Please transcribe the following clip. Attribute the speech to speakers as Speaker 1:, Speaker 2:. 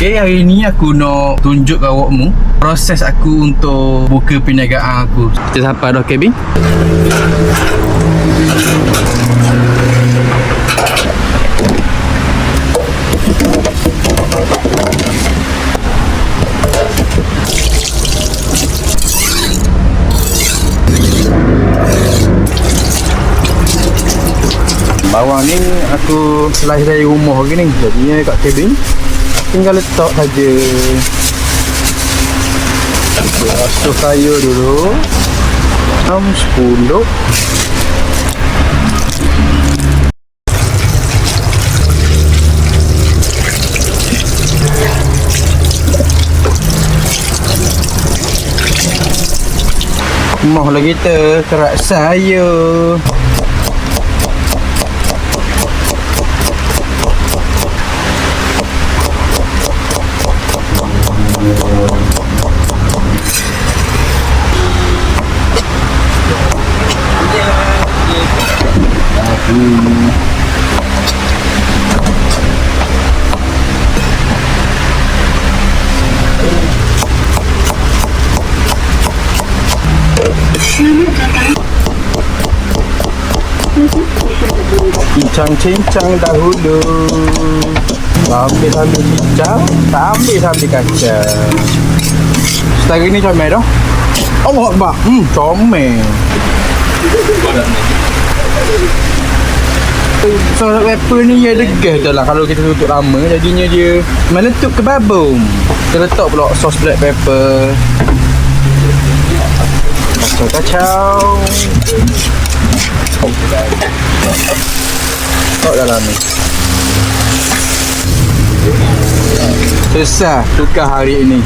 Speaker 1: Okay, hari ni aku nak tunjuk kat awakmu proses aku untuk buka perniagaan aku. Kita sampai dah cabin. Bawang ni aku slice dari rumah lagi ni. Jadinya kat cabin tinggal letak saja. Basuh sayur dulu. 10. Mahlah kita kerak sayur. Cincang-cincang dahulu. Ambil cincang, tak ambil kacang. Setara ni comel dah. Allah Akbar. Comel. Salt pepper ni dia degas dah lah kalau kita tutup lama. Jadinya dia meletup ke babung. Kita letak pula sos black pepper. Kacau-kacau. Letak dalam ni. Selesai tukar hari ini.